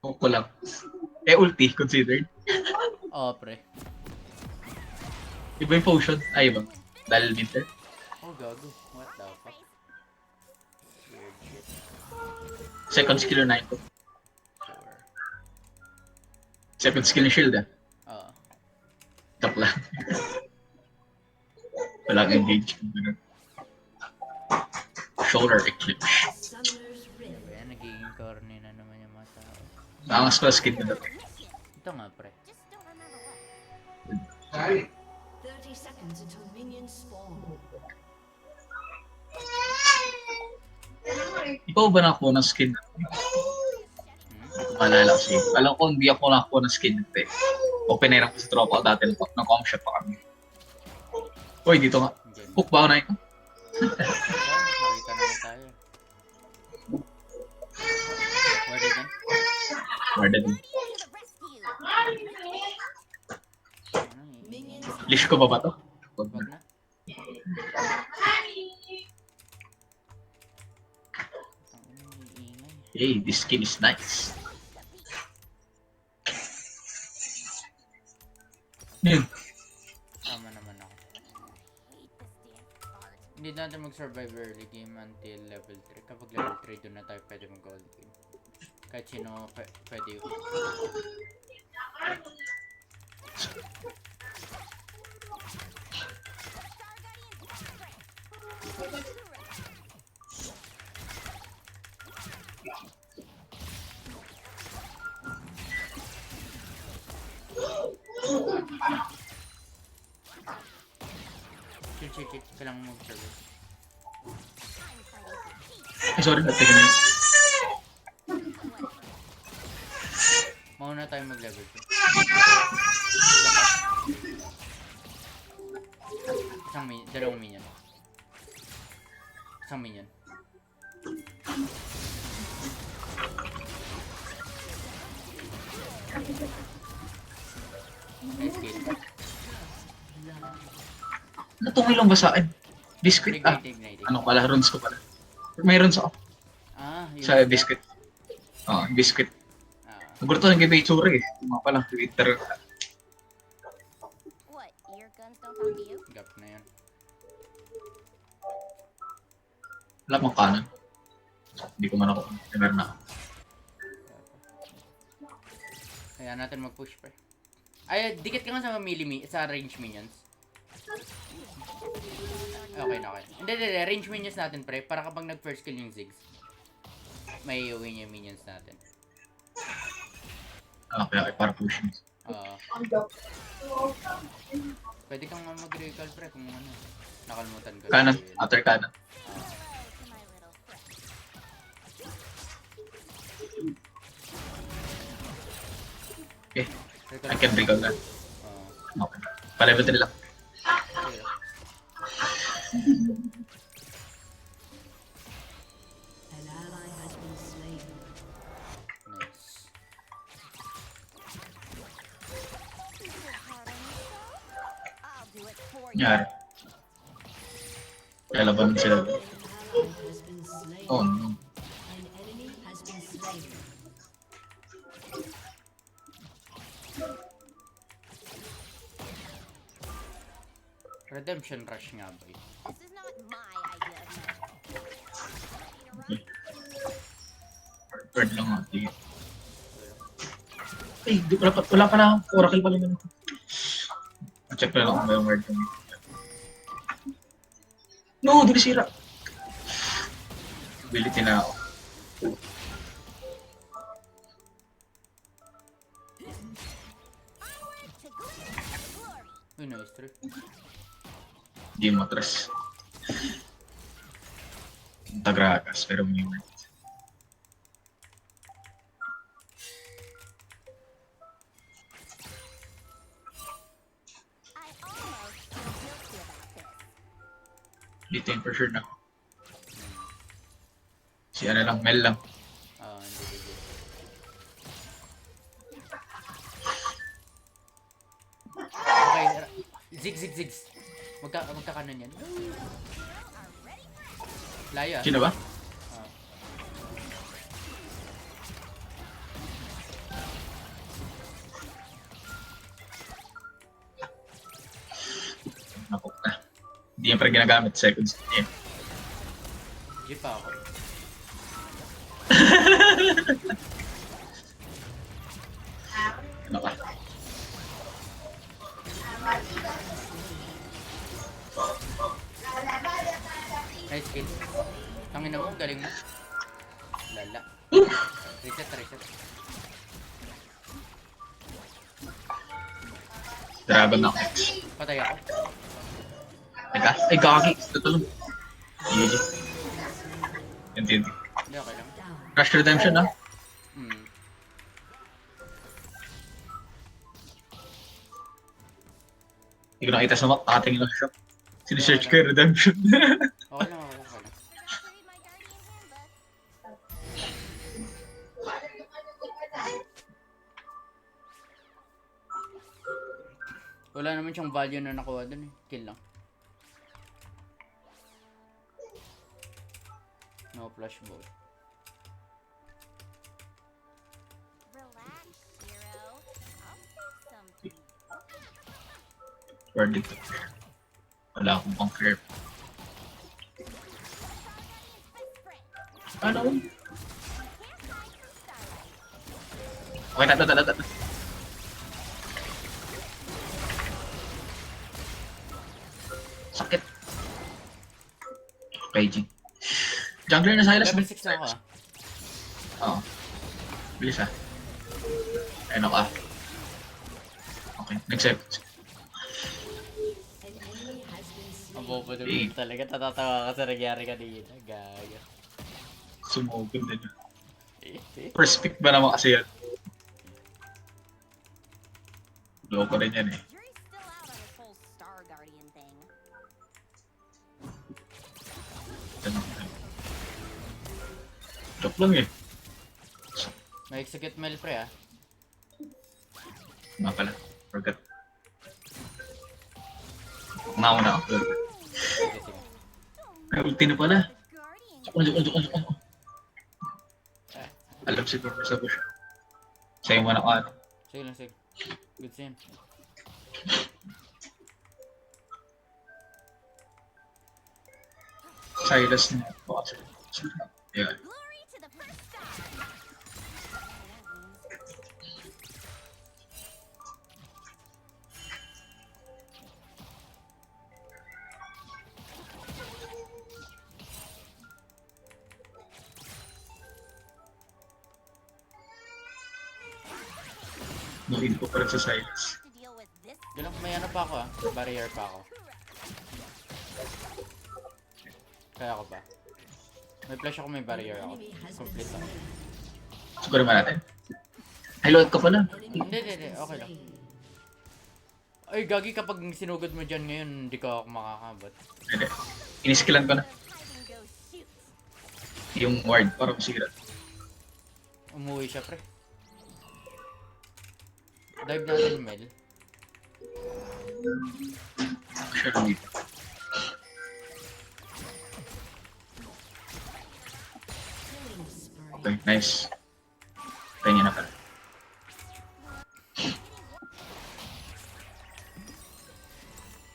Ko lang. Eh, ulti, considered. Oo, pre. Iba yung potion. Ay, iba. Dahil winter. Oh, gago. What the fuck? Weird shit. Second skill na ito. Sure. Second skill ni shield, ah. Oo. Top lang. Walang engage. Shoulder eclipse. Kaya nagiging corny na naman yung mga tao. Angas ko skin na dati. Ito nga, pre. 30 seconds until minions spawn. Ikaw ba nakakuha ng skin? Hindi ko maalala kasi. Alam ko hindi ako nakakuha ng skin nito eh. Open air ako sa tropa ko dati ng com shop pa kami. Uy, dito nga. Hook ba ako na ito? Nakita naman tayo. Where did Murder din. Minions Leash ko ba to? Wag na. Ang ingay. Hey, this skin is nice. Yun. Tama naman ako. Hindi natin mag-survive early game until level 3. Kapag level 3, doon na tayo pwede mag-gold game. Kahit sino pwede yun. Chill. Kailangan mo mag-survive. Ay, sorry, natin na yun. Mauna tayo mag-level 2. Dalawang minion. Isang minion. Nice kill. Natungilong ba sa akin? Biscuit ah. Ignite. Ano pala, runes ko pala. May runes ako. Yun Sa ba? biscuit. Oo, biscuit. Ah, Nagurto ng kay Itsura eh. Tuma pa lang, Twitter. What? Your guns don't talk to you? gap na yun. Wala pang kanan. Hindi ko man ako. Meron na ako. Kaya natin mag-push pa. Ay, dikit ka nga sa sa range minions. Okay na, okay. Hindi, range minions natin, pre. Para kapag nag-first kill yung Ziggs, may win yung minions natin. Okay, para pushing. Pwede kang mag-recall, pre, kung ano. Nakalimutan ko. Kanan, after kanan. To my little friend. Okay, I can recall that. Okay. Pa-level 3 lang. an ally has been slain. Nice. I'll do it for you. Nyari. Kaya laban sila. An ally has been slain. Oh no. An enemy has been slain. Redemption rush nga ba yun? This is not my idea of magic. Bird lang ako. Sige. Ay, wala pa na. Oracle pala naman. Check ko lang kung may word kami. No, di sira. Ability na ako. Uy, nice trip. Hindi mo matras. Tagragas, pero may word. I almost feel guilty about this. Dito yung for sure na. Si ano lang, Mel lang. Hindi. Okay, Ziggs. Magkakanan yan. Layo ah. Sino ba? Hindi niya pa rin ginagamit seconds niya. Hindi pa ako. Ano ka? Nice kill. Tangina mo, galing mo. Lala. Reset, reset. Dragon na ako. Patay ako. Teka, ay gagi. Tutulong. GG. Hindi. Hindi, okay lang. Crash Redemption ah. Hmm. Hindi ko nakita sa map. Nakatingin lang siya. Sinesearch ko yung Redemption. Okay lang, okay lang, okay lang. Have to read my guardian handbook. Wala naman siyang value na nakuha dun eh. Kill lang. No flash ball. Relax, hero. I'll save some for you. Worth it. Wala akong pang fair. Best friend. Ano? Can't hide from starlight. Okay, tata. Sakit. Okay, G. Jungler na Silas. Level 6 na ako ah. Oo. Bilis ah. Ayun ako ah. Okay, next episode. An enemy has been slain. Ang bobo naman talaga. Tatatawa ka sa nangyari kanina. Gaga. Sumugod din yun. Eh. First pick ba naman kasi yan? Loko rin yan eh. Jury's still out on this whole Star Guardian thing. Joke lang eh. Na-execute mail pre ah. Nga pala. Forgot. Nauna ako. Sige, sige. Ay, ulti na pala. Guardian. Joke. Alam siguro sa bush. Sa'yo mo na ako ano. Sige lang, sige. Good scene. Silas na ako kasi. Yeah. Glory to the first star. Nuhin ko pa rin sa Silas. To deal with this Yun lang, may ano pa ako ah. Barrier pa ako. Kaya ako pa. May flash ako, may barrier ako. Enemy has been Complete ako. slain. Siguro naman natin. Ay, load ka pala. Enemy Hindi, has been okay lang. slain. Ay, gagi kapag sinugod mo dyan ngayon, hindi ka ako makakabot. Hindi. Iniskillan ko na. hide and go shoot. Yung ward para masira. Umuwi siya, pre. Dive natin, Mel. Siya lang dito. Killing spree. Okay, nice. Kaya na pala.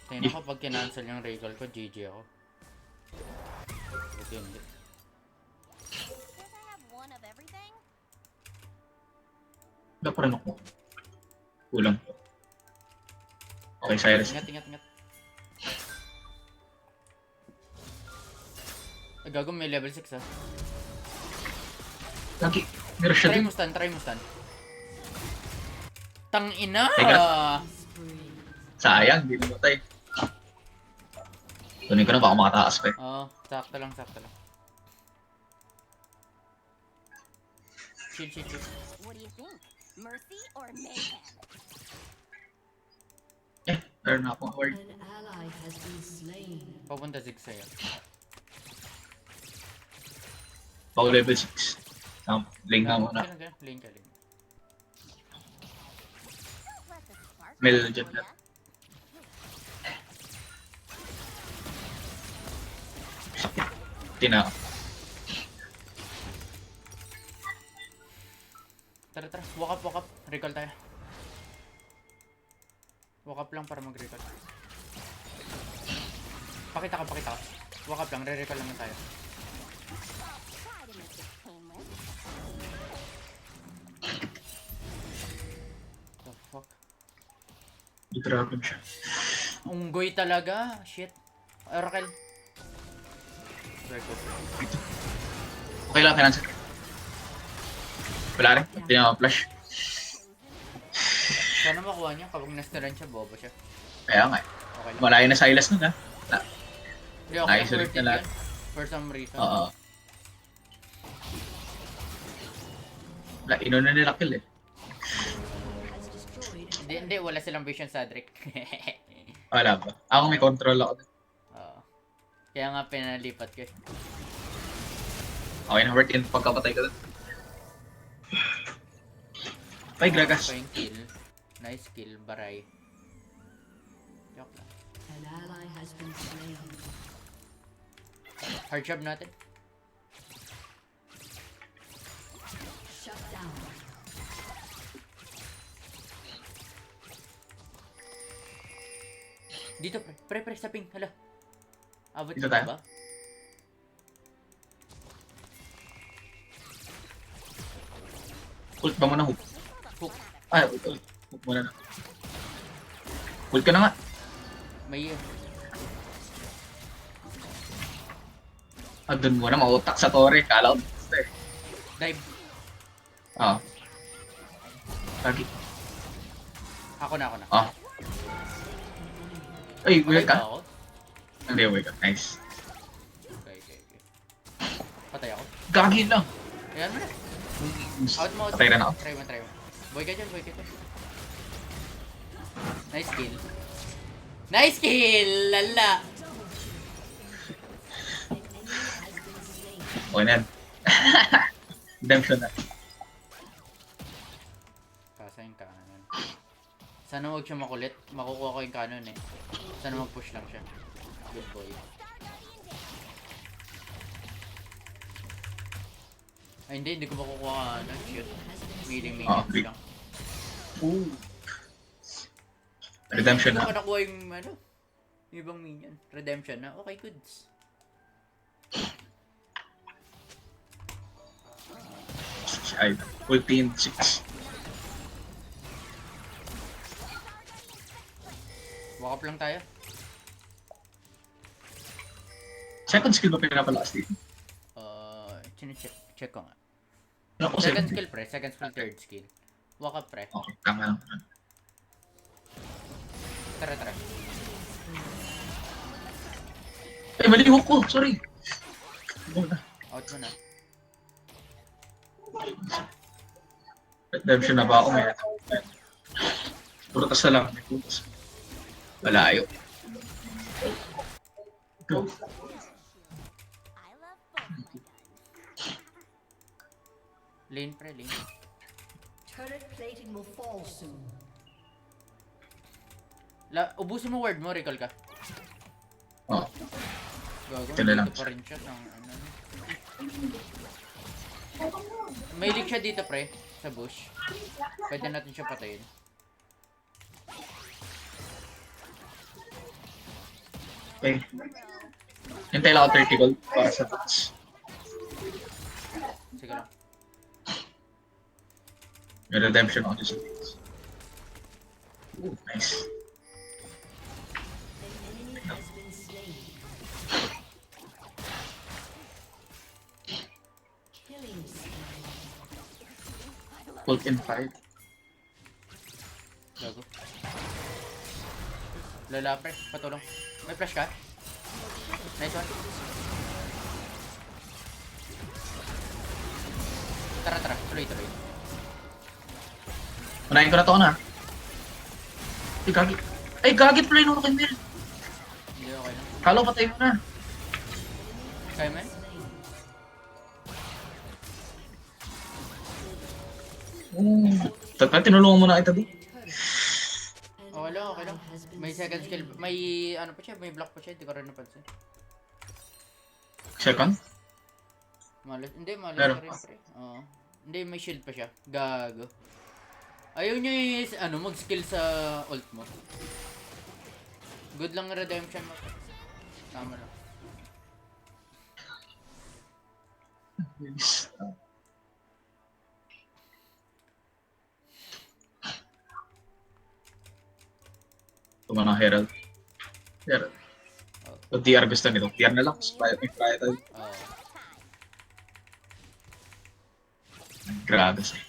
Tingnan ko pag kinancel yung recall ko, GG ako. Buti hindi. Can't I have one of everything? Wala pa rin ako. Kulang. Okay, Cyrus. Ingat. Ay, gago, may level 6 ah. Lagi. Meron siya Try din. mo stun. Tang ina! Teka. Spree. Sayang, hindi namatay. Tunin ko na baka makataas pa eh. Oo, sakto lang. Chill. What do you think? Mercy or mayhem? Meron na akong ward. An ally has been slain. Papunta zig sa'yo. Pag level 6. Link nga muna. Ganun, lane ka. Don't let the spark Mel out dyan for na. ya. Tina. Tara. Walk up. Recall tayo. Walk up lang para mag-recall. Pakita ka. Walk up lang, re-recall naman tayo. Try to make this painless. The fuck? I-dragon siya. Unggoy talaga. Shit. Oracle. Go. Okay lang, kailangan sa... Wala rin. Hindi niya flash. Sana makuha niya kapag nastalan siya, bobo siya. Kaya nga. Okay lang. Malayo na Silas nun ha. Hindi ako Nice ulit worth na it lahat. yan. For some reason. Oo. Wala, ino na nila kill eh. Has destroyed. Hindi, wala silang vision sa Drake. Wala ba? Ako may control ako. Oo. Kaya nga pinalipat ko. Okay na, worth in pagkapatay ko dun. Ay, Gragas. Pa yung kill. Nice kill, baray. Joke lang. An ally has been slain. Hard job natin. Shut down. Dito pre sa ping. Hala. Abot Dito ka tayo? ba? Ult ba mo na hook? Hook. Ay, ult. Hook muna na. Ult ka na nga. May Ah, dun muna, mautak sa tore. Kala ko basta eh. dive. Ah. Lagi. Ako na. Ah. Ay, Okay wait ba ka. ako? Hindi, wait ka. Nice. Okay. Patay ako. Gagi lang. Ayan mo na. Out mo. Patay na ako. Try mo. Boy ka dyan. Nice kill! Lala! Okay na yan. Redemption na. Kasa yung kanan. Sana huwag siya makulit. Makukuha ko yung kanon eh. Sana mag-push lang siya. Good boy. Ay hindi ko makukuha kanon. Shoot. Meaning Okay. lang. Ooh. Redemption Hindi na. ko nakuha yung ano. Yung ibang minion. Redemption na. Okay, goods. Ay, ulti in 6. Walk up lang tayo. Second skill ba pinapalakas dito? Check ko nga. Ano ko Second second skill pre. Second skill, third skill. Walk up pre. Okay, tama lang. Tara. Ay, mali hook ko. Sorry. Out mo na. Redemption na ba ako? May purutas na lang. May purutas. Malayo. Go. I love both my guns. Lane pre, lane. Turret plating will fall soon. Ubusin mo word mo, recall ka. Oh, Gago, Ito na lang. dito pa rin siya ng ano. May leak siya dito pre, sa bush. Pwede natin siya patayin. okay. Hintay lang ako 30 gold para sa bots. Sige lang. May redemption ako sa bots. Ooh, nice. An enemy has been slain. Killing spree. Ult in 5. Gago. Lala pre, patulong. May flash ka? Nice one. Tara, tuloy. Unahin ko na to na. Ay, gagi. Ay, gagi play nung kay Mel. Hindi okay lang. Kala ko patay mo na. Kaya man? Tatay, tinulungan mo na kita doon. Okay lang. May second skill. May ano pa siya, may block pa siya. Hindi ko rin napansin. Second? Malas Meron ka rin pa. pre. Oo. Hindi, may shield pa siya. Gago. Ayaw nyo yung mag-skill sa ult mo. Good lang redemption mo. Tama lang. Bilis. Tuma ng Herald. Herald. Oh. So, DR gusto nito. DR na lang. May fly tayo. Oo. Grabe siya.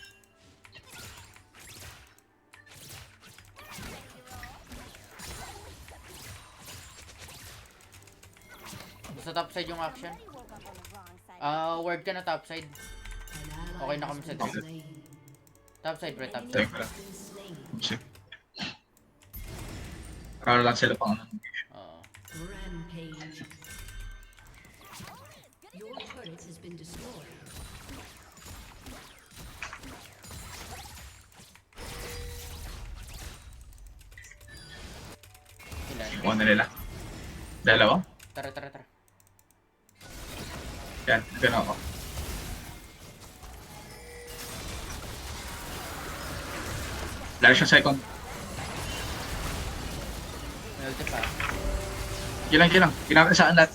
Sa top side yung action. Somebody woke up on the wrong side. Word ka na top side. An Okay ally na has kami sa been top. slain. Top side, pre, top Enemy side. Teka. has been slain. Sige. Para lang sila pang ano. Oo. Rampage. Your turret has been destroyed. Ilan? Kuha na nila. Dalawa? Tara, tara, tara. Yan. Gano'n ako. Lalo siya second. Penalty pa. Kilang. Kinakita saan lahat.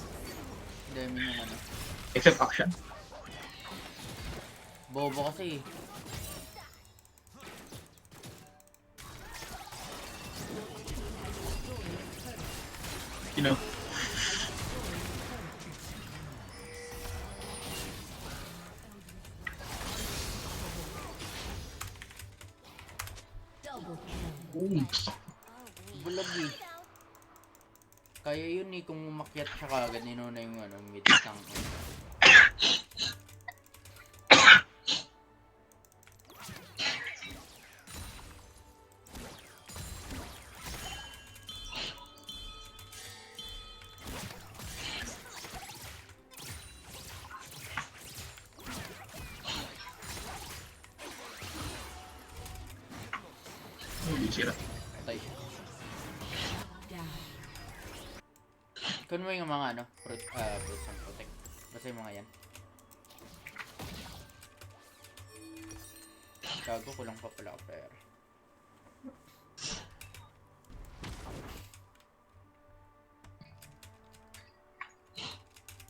Dami yung ano. Except action. Bobo kasi eh. You know. Double kill. Boom. Bulag eh. Kaya yun eh, kung umakyat siya kagad, inuna yung ano, mid tank. Hindi sira. Patay. Down. Kung mo yung mga ano, fruits and protect. Basta yung mga yan. Gago, kulang pa pala ako pera.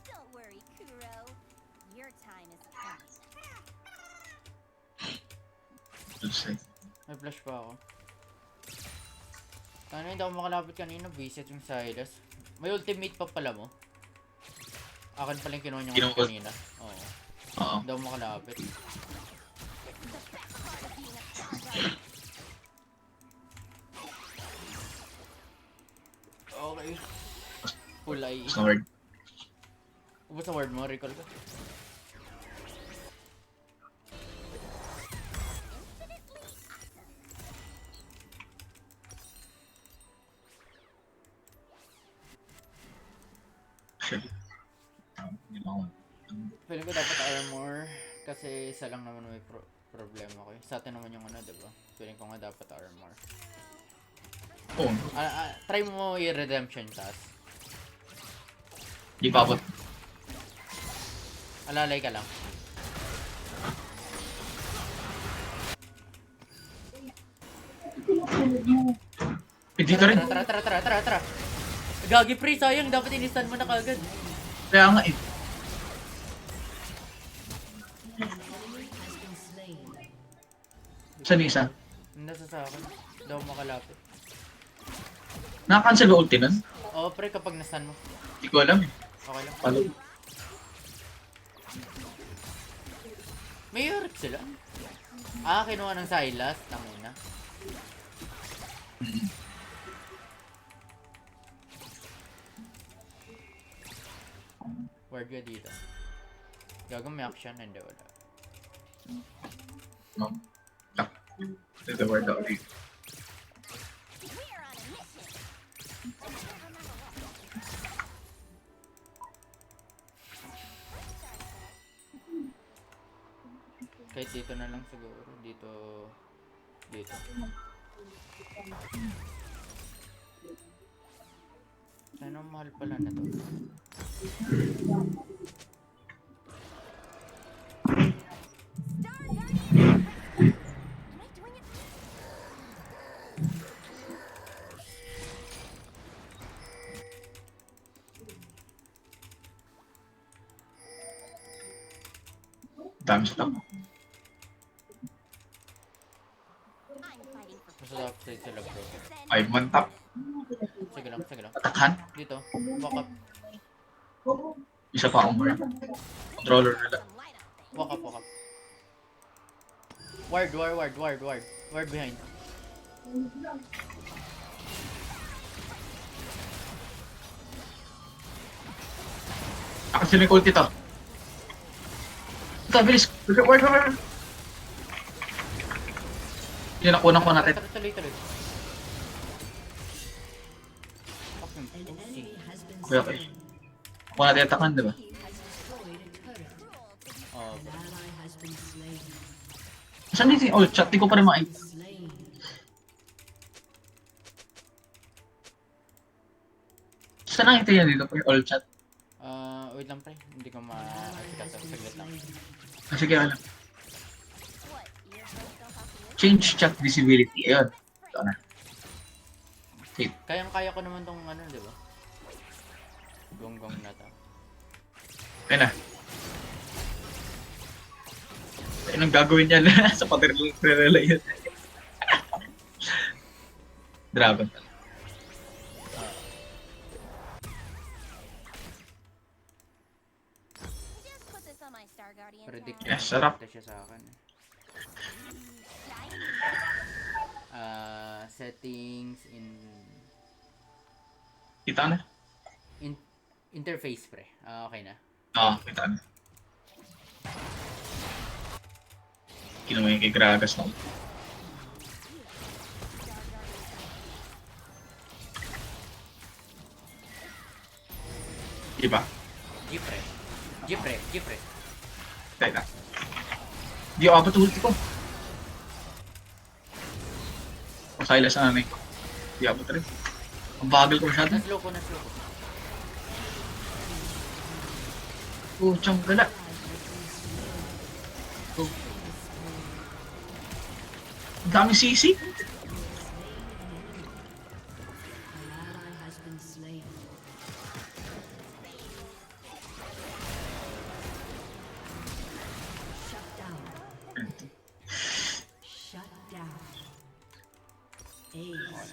Don't worry, Kuro. Your time is coming. Let's see. May flash pa ako. Ano, hindi ako makalapit kanina, visit yung Silas. May ultimate pa pala mo. Akin pala yung kinuha niyo Kinuha. kanina. Oo. Oo. Hindi ako makalapit. Okay. Kulay. Basta word. Ubus sa word mo, recall ko. Shit. Hindi na ako. Feeling ko dapat armor kasi isa lang naman may problema ko. Sa atin naman yung ano, diba? Feeling ko nga dapat armor. Oo. Try mo i-redemption task. Di pa abot. Alalay ka lang. Dito rin. Tara. Gagi pre, sayang. Dapat inistan mo na kagad. Kaya nga eh. Enemy has been slain. Saan isa? Nasa sa akin. Hindi ako makalapit. Naka-cancel ba ulti nun? Oo pre, kapag nastan mo. Hindi ko alam eh. Okay lang. Paano? May Yorick sila. Kinuha ng Silas. Tangina. Word ka dito. Gago may action. Hindi, wala. No. Ah. There's the word out here. We're on a mission. Kahit dito na lang siguro. Dito. Ano mahal pala na to? Am I doing it? stop. I'm fighting for Nasa top side sila bro. 5-man top. Sige lang, sige lang. Attackhan. Dito, walk up, Isa pa akong burn. Controller nila. some light on things. walk up, walk up. Ward behind. Kasi may ulti to. Ito, bilis. Ward. Yun, nakunan ko natin. Tuloy. Fuck him. An enemy has been Okay, okay. Ako natin attackhan, di ba? He has destroyed a turret. Oh, An ally has been slain. Saan dito yung ult chat? Di ko pa rin makita. Slain. Saan nakita yan dito? Yung ult chat. Wait lang pre. Hindi ko An ally ma-sikat. has been Saglit lang. slain. Ah, sige, alam. What? You're still helping? Change chat visibility. Ayun. Ito na. Okay. Kaya ko naman tong ano, di ba? Gonggong na to. Ayun na. Anong gagawin niya sa patirela yun? Dragon. Just put this on my Star Guardian Predict tab. Yes, sarap. Ito siya sa akin. Shiny. Settings Kita na? interface pre. Okay na. Oo, kita na. Kinuha yung kay Gragas na. Diba? G pre. Teka. Di ako abot ulti ko. Silas na nanay ko. Di abot rin. Ang bagal ko masyado. Naslow ko. Puchang gala. Oh. Ang dami sisi. An ally has been slain. Shut down. Shut down. Ace.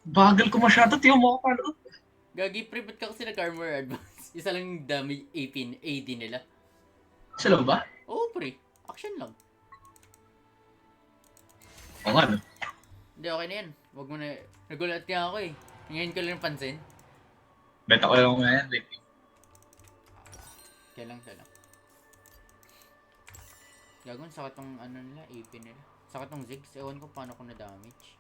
Bagal ko masyado. Tiyo mo ako palo. Gagi pre, ba't ka kasi nag-armor advance? Isa lang yung dami AD nila. Sila ba? Oo pre, action lang. Oo nga no. Hindi, okay na yan. Huwag mo na, nagulat nga ako eh. Ngayon ko lang pansin. Bet ako lang ngayon. Like, Kaya lang. Gagon, sakit tong ano nila, AP nila. Sakit tong Ziggs, ewan ko paano ko na-damage.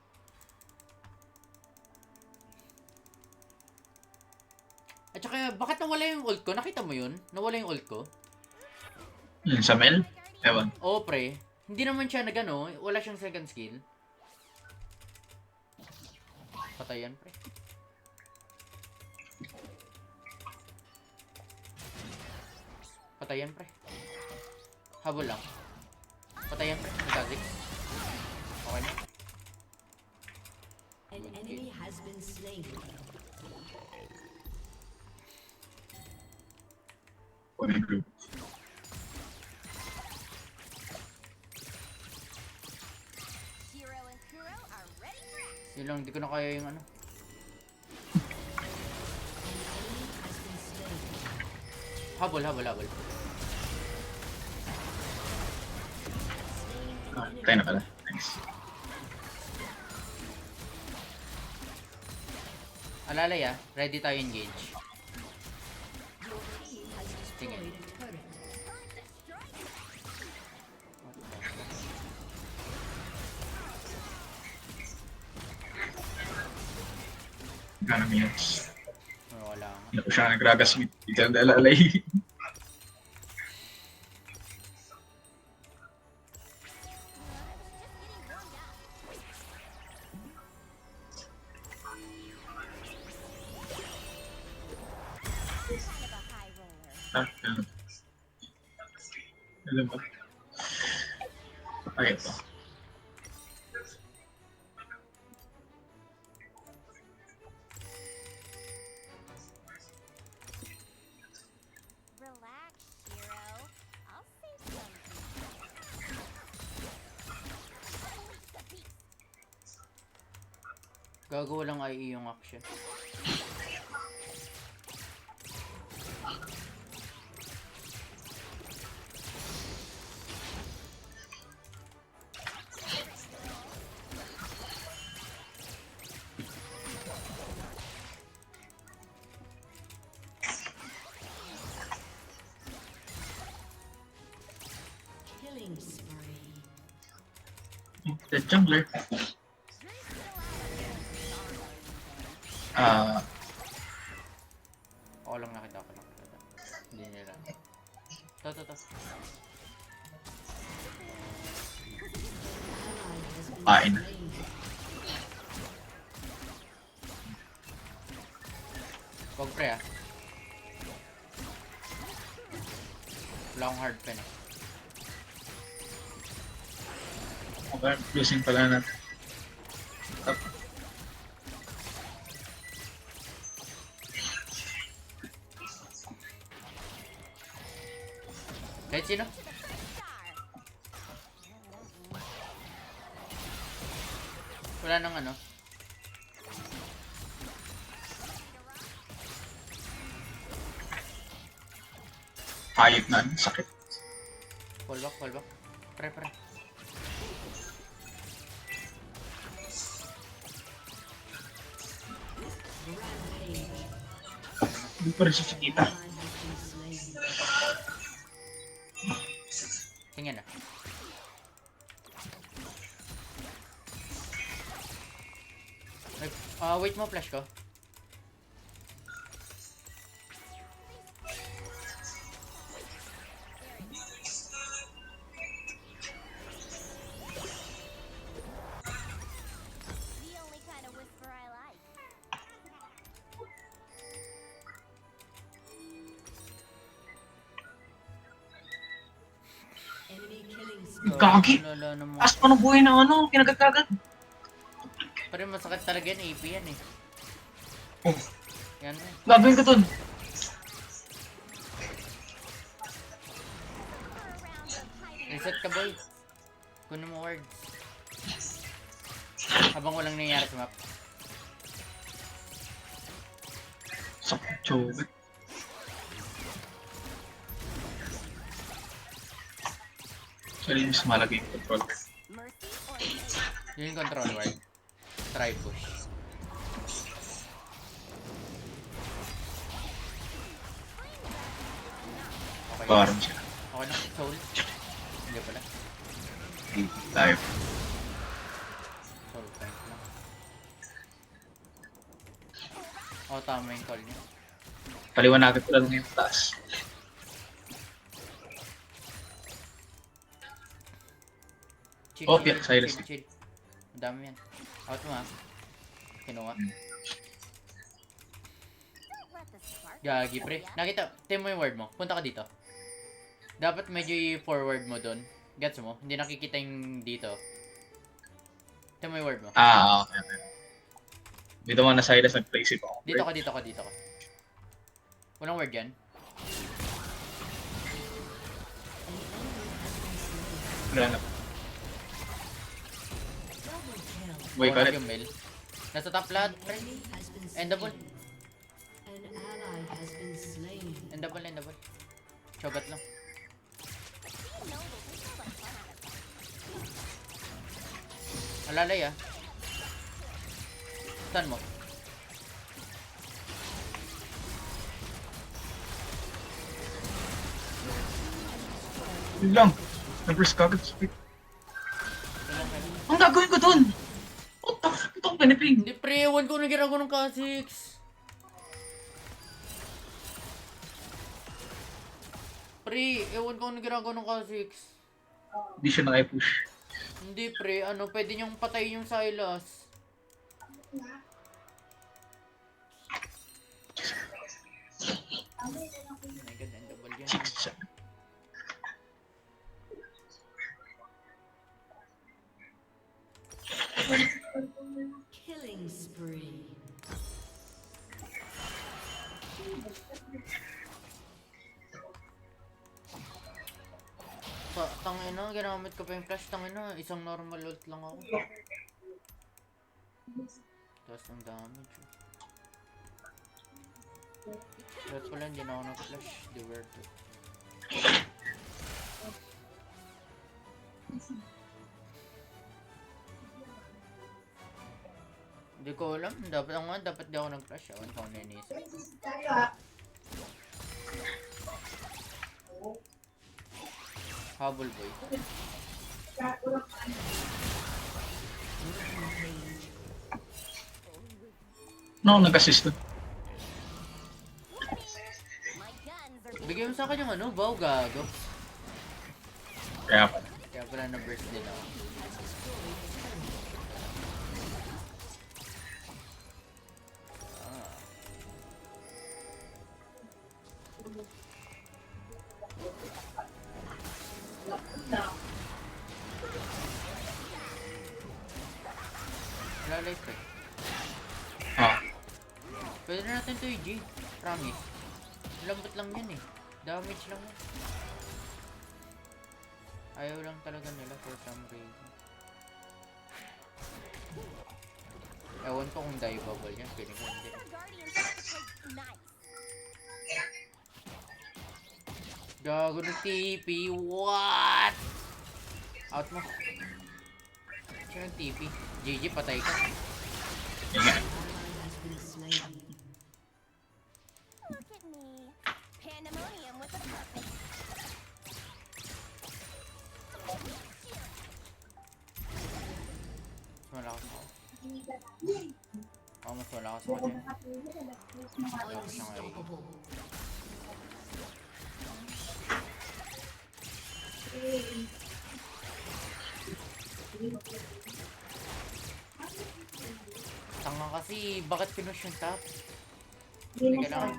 At saka, bakit nawala yung ult ko? Nakita mo yun? Nawala yung ult ko? sa Mel? Ewan. Oo pre, hindi naman siya nagano, wala siyang second skill. Patayan pre. Habol lang. Patayan pre, nagkazik. Okay na. An enemy has been slain. Uy, group. Shiro and Kuro are ready for action. Yun lang, di ko na kaya yung ano. Has been slain. Habol. Ah, tayo na pala. Nice. Alalay ready tayo engage. Your team has Sige. destroyed a turret. Gana minutes. Wala nga. Hindi ko siya nagragasmith. Hindi ka nalalay. Kind of a high roller. Alam ba? Ay, ito. Relax, Shiro. Gago lang IE yung action. Killing spree. The jungler. Ah, Ako lang nakita ko. Hindi nila. To. Ally has been Fine. slain. Wag pre ah. Wala akong hard pen eh. okay, losing pala natin. Kahit sino? Wala nang ano. Hayop na, sakit. Fallback. Pre. Rampage. Hindi pa rin siya kita. Ally has been slain. Tingnan na. Wait mo, flash ko. The only kind of whisper I like. Enemy killing spree. Gagi! Wala naman. As pa ng buhay ng ano, kinagagagad. Pero masakit talaga yan, AP yan eh. Oh, Yan eh. gagawin ko dun. Reset ka boy. Kunin mo words. Habang walang nangyayari sa map. Sakit, chobit. Sorry, mas malagay yung control. Mercy or hate? Yun yung control word. Try push. Okay. Parang siya. Okay na. Soul. Hindi pala. Tayo. Soul point lang. Oh, tama yung call niya. Paliwanagan ko lang yung taas. Chill, Oh, chill, yeah, silence. chill. Ang dami yan. Out mo ha. Kinuha. Don't let the spark Gagi pre. Nakita, tingnan mo yung word mo. Punta ka dito. Dapat medyo i-forward mo dun. Gets mo? Hindi nakikita yung dito. Tingnan mo yung word mo. Okay. Dito mo na Silas nag-place ako. Dito ka. Walang word yan. Wala na. Double kill. Wait, Wala kalit. yung mail. Nasa top lahat, pre. Enemy has been Endable. slain. An ally has been slain. Endable. Chogat lang. being noble takes all the fun out of it. Alalay ah. Saan mo? Yun lang. Nag-risk agad. Wait. Ang gagawin ko dun? Puta, itong piniping. Hindi pre, ewan ko na ginagawa ng K6. Pre, ewan ko na ginagawa ng K6. Hindi siya naka-push. Hindi pre, ano, pwede niyong patayin yung Silas. Oh my god, endable yan. 6-7. Killing spree. Tangina, ginamit ko pa yung flash. Tangina, isang normal ult lang ako. Taas ng damage. Dapat pala hindi na ako nag-flash. Di worth it. Hindi ko alam. Dapat di ako nag-flash. Awan ko na inisip. Habol boy. No, nag-assist. My guns are Bigay mo sa akin yung ano, bow gago. Kaya pa. Kaya pala na-burst din ako. Ah. Wala life eh. Ah, Pwede na natin to i-G. Promise. Lambot lang yan eh. Damage lang yan. Ayaw lang talaga nila for some reason. Ewan ko kung diveable yan. Piling ko hindi. our guardians play nice. Gago ng TP. What? Out mo. Siya ng TP. GG, patay ka. yun nga. Has been slain. Look at me. Pandemonium with a purpose. Mas malakas ako. Ako mas malakas ako din. Ayaw ko siyang ay. Unstoppable. Tanga kasi, bakit pinush yung top? Teka lang.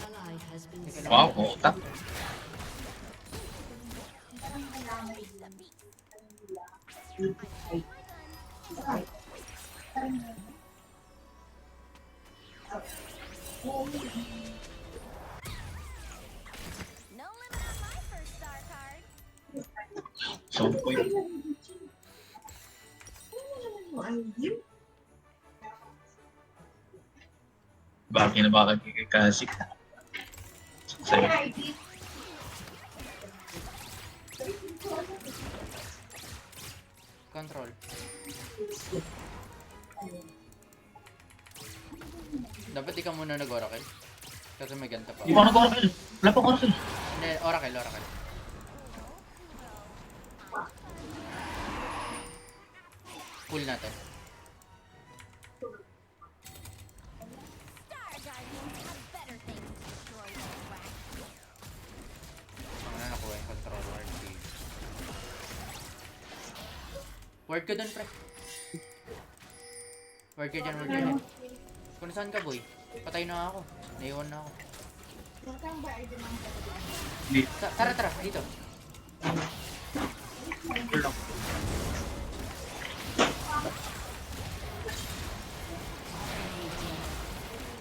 Ally has been Teka slain. lang. Wow, utak. No limit on my first star card. So, point. Bagay na bakit kikasik. Sa'yo. Control. Dapat di ka muna nag-oracle. Kasi may ganta pa. Di ba nag-oracle? Wala pa oracle. Hindi, oracle. Pull natin. Star guardians have better things to destroy than whack. Ang nakuha yung control word. Word ka dun, pre. Word ka dyan. Kung saan ka, boy? Patay na ako. Naiwan na ako. Hindi. Tara, dito. Wala.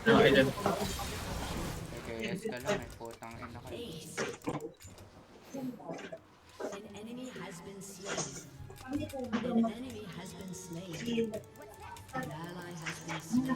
Okay, dyan. KS ka lang, eh. Putang ina kayo. Ace. An enemy has been slain. An enemy has been slain. An ally has been slain.